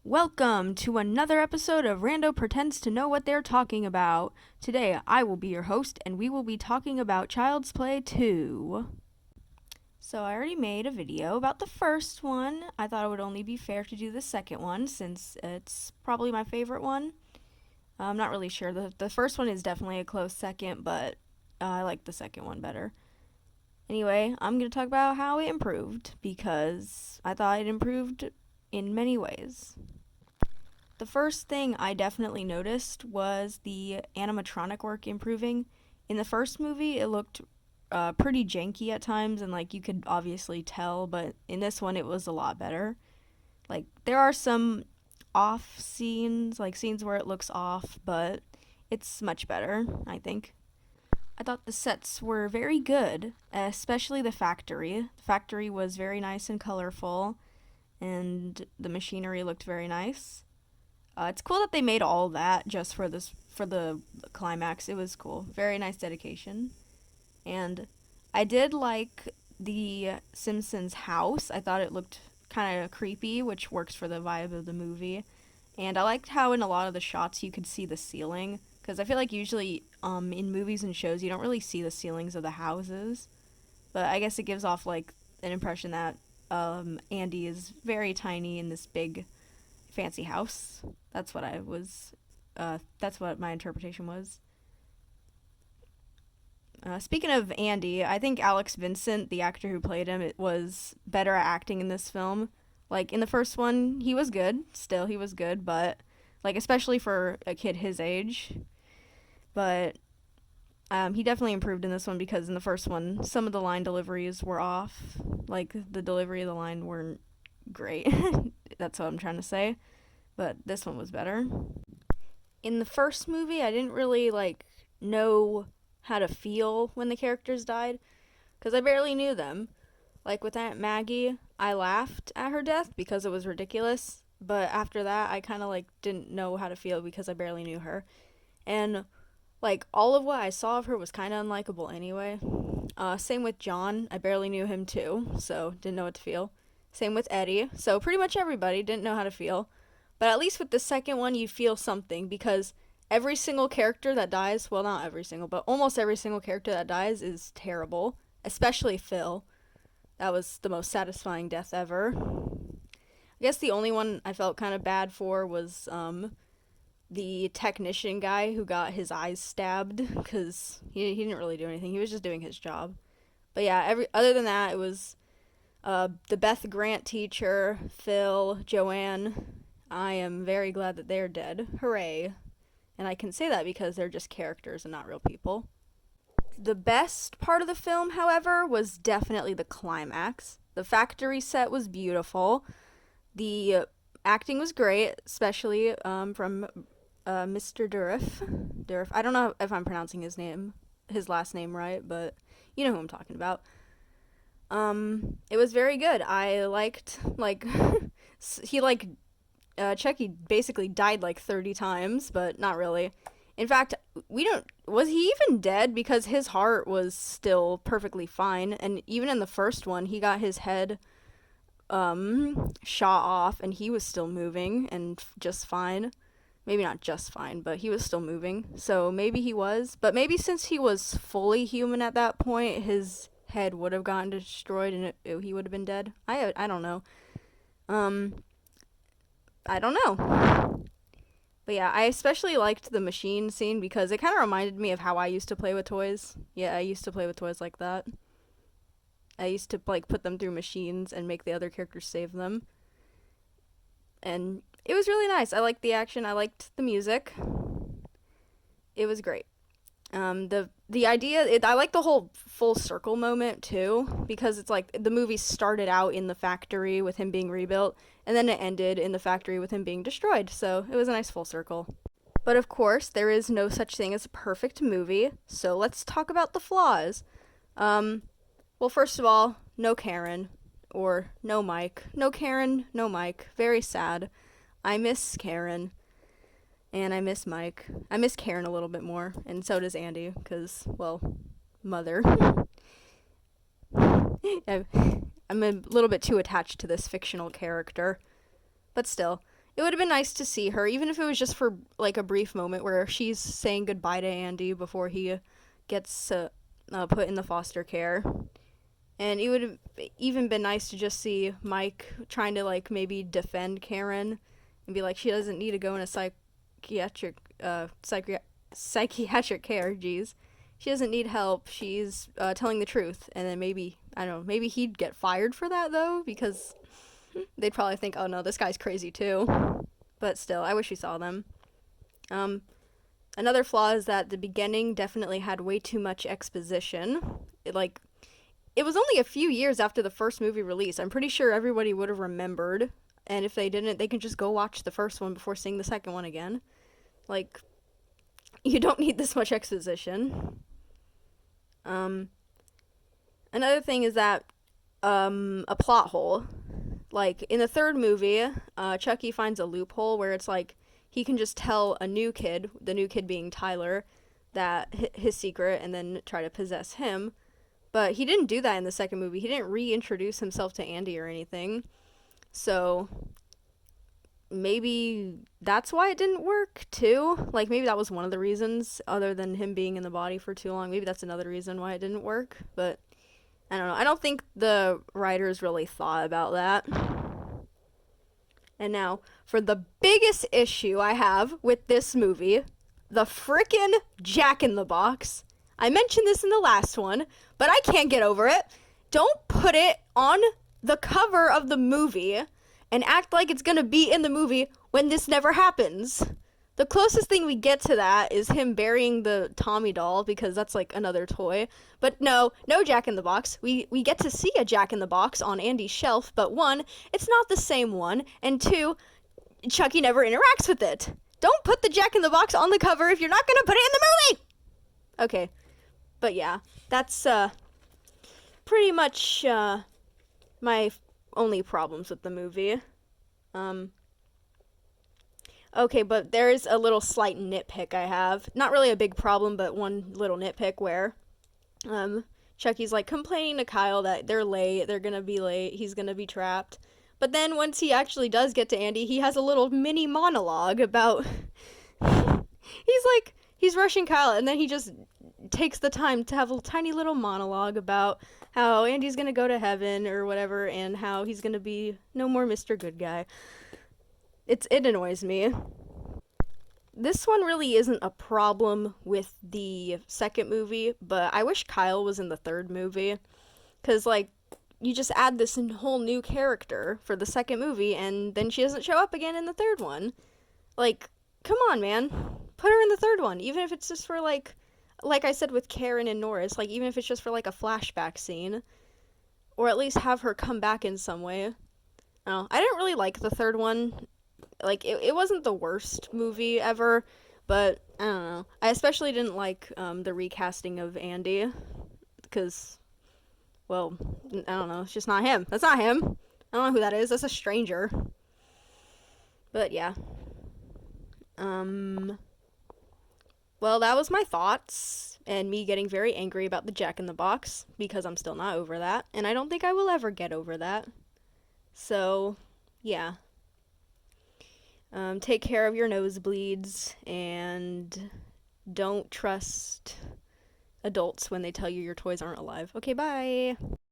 Welcome to another episode of Rando Pretends to Know What They're Talking About. Today, I will be your host, and we will be talking about Child's Play 2. So, I already made a video about the first one. I thought it would only be fair to do the second one, since it's probably my favorite one. I'm not really sure. The first one is definitely a close second, but I like the second one better. Anyway, I'm going to talk about how it improved, because I thought it improved in many ways. The first thing I definitely noticed was the animatronic work improving. In the first movie, it looked pretty janky at times, and you could obviously tell, but in this one, it was a lot better. There are some off scenes, scenes where it looks off, but it's much better, I think. I thought the sets were very good, especially the factory. The factory was very nice and colorful, and the machinery looked very nice. It's cool that they made all that just for the climax. It was cool. Very nice dedication. And I did like the Simpsons house. I thought it looked kind of creepy, which works for the vibe of the movie. And I liked how in a lot of the shots you could see the ceiling, because I feel like usually in movies and shows you don't really see the ceilings of the houses. But I guess it gives off an impression that Andy is very tiny in this big fancy house. That's what that's what my interpretation was. Speaking of Andy, I think Alex Vincent, the actor who played him, was better at acting in this film. In the first one, he was good. Still, he was good, but especially for a kid his age. But he definitely improved in this one, because in the first one, some of the line deliveries were off. The delivery of the line weren't great. That's what I'm trying to say. But this one was better. In the first movie, I didn't really know how to feel when the characters died, because I barely knew them. With Aunt Maggie, I laughed at her death because it was ridiculous, but after that, I kind of didn't know how to feel because I barely knew her. And all of what I saw of her was kind of unlikable anyway. Same with John. I barely knew him too, so didn't know what to feel. Same with Eddie. So pretty much everybody didn't know how to feel. But at least with the second one, you feel something, because every single character that dies, well, not every single, but almost every single character that dies is terrible, especially Phil. That was the most satisfying death ever. I guess the only one I felt kind of bad for was the technician guy who got his eyes stabbed, because he didn't really do anything. He was just doing his job. But yeah, other than that, it was the Beth Grant teacher, Phil, Joanne. I am very glad that they're dead. Hooray. And I can say that because they're just characters and not real people. The best part of the film, however, was definitely the climax. The factory set was beautiful. The acting was great, especially from Mr. Dourif. I don't know if I'm pronouncing his last name right, but you know who I'm talking about. It was very good. I liked, he Chucky basically died 30 times, but not really. In fact, was he even dead? Because his heart was still perfectly fine, and even in the first one, he got his head shot off, and he was still moving and just fine. Maybe not just fine, but he was still moving. So maybe he was, but maybe since he was fully human at that point, his head would have gotten destroyed and he would have been dead. I don't know. I don't know. But yeah, I especially liked the machine scene because it kind of reminded me of how I used to play with toys. Yeah, I used to play with toys like that. I used to put them through machines and make the other characters save them. And it was really nice. I liked the action. I liked the music. It was great. The idea, I like the whole full circle moment too, because it's the movie started out in the factory with him being rebuilt, and then it ended in the factory with him being destroyed, so it was a nice full circle. But of course, there is no such thing as a perfect movie, so let's talk about the flaws. Well, first of all, no Karen, or no Mike. No Karen, no Mike. Very sad. I miss Karen. And I miss Mike. I miss Karen a little bit more, and so does Andy, because, well, mother. I'm a little bit too attached to this fictional character. But still, It would have been nice to see her, even if it was just for like a brief moment where she's saying goodbye to Andy before he gets put in the foster care. And it would have even been nice to just see Mike trying to like maybe defend Karen and be like, she doesn't need to go in a psychiatric psychiatric care. Geez, she doesn't need help. She's telling the truth. And then maybe I don't know. Maybe he'd get fired for that though, because they'd probably think, oh no, this guy's crazy too. But still, I wish we saw them. Um, Another flaw is that the beginning definitely had way too much exposition. It was only a few years after the first movie release. I'm pretty sure everybody would have remembered. And if they didn't, they can just go watch the first one before seeing the second one again. Like, you don't need this much exposition. Another thing is that a plot hole. Like in the third movie, Chucky finds a loophole where it's like he can just tell a new kid, the new kid being Tyler, that his secret and then try to possess him. But he didn't do that in the second movie. He didn't reintroduce himself to Andy or anything. So maybe that's why it didn't work too. Like maybe that was one of the reasons, other than him being in the body for too long. Maybe that's another reason why it didn't work. But I don't know. I don't think the writers really thought about that. And now, for the biggest issue I have with this movie, the frickin' Jack in the Box. I mentioned this in the last one, but I can't get over it. Don't put it on the cover of the movie and act like it's gonna be in the movie when this never happens. The closest thing we get to that is him burying the Tommy doll, because that's like another toy. But no Jack in the Box. We get to see a Jack in the Box on Andy's shelf, but one, it's not the same one, and two, Chucky never interacts with it. Don't put the Jack in the Box on the cover if you're not gonna put it in the movie! Okay, but yeah, that's pretty much my only problems with the movie. Okay, but there's a little slight nitpick I have. Not really a big problem, but one little nitpick where Chucky's like complaining to Kyle that they're late, they're gonna be late, he's gonna be trapped. But then once he actually does get to Andy, he has a little mini monologue about he's rushing Kyle, and then he just takes the time to have a tiny little monologue about how Andy's gonna go to heaven or whatever, and how he's gonna be no more Mr. Good Guy. It annoys me. This one really isn't a problem with the second movie, but I wish Kyle was in the third movie. Because, like, you just add this whole new character for the second movie, and then she doesn't show up again in the third one. Like, come on, man. Put her in the third one, even if it's just for, like I said with Karen and Norris, like, even if it's just for, like, a flashback scene. Or at least have her come back in some way. Oh, I didn't really like the third one. Like, it wasn't the worst movie ever, but I don't know. I especially didn't like the recasting of Andy, because, well, I don't know. It's just not him. That's not him. I don't know who that is. That's a stranger. But yeah. Well, that was my thoughts, and me getting very angry about the Jack in the Box, because I'm still not over that, and I don't think I will ever get over that. So, yeah. Take care of your nosebleeds, and don't trust adults when they tell you your toys aren't alive. Okay, bye.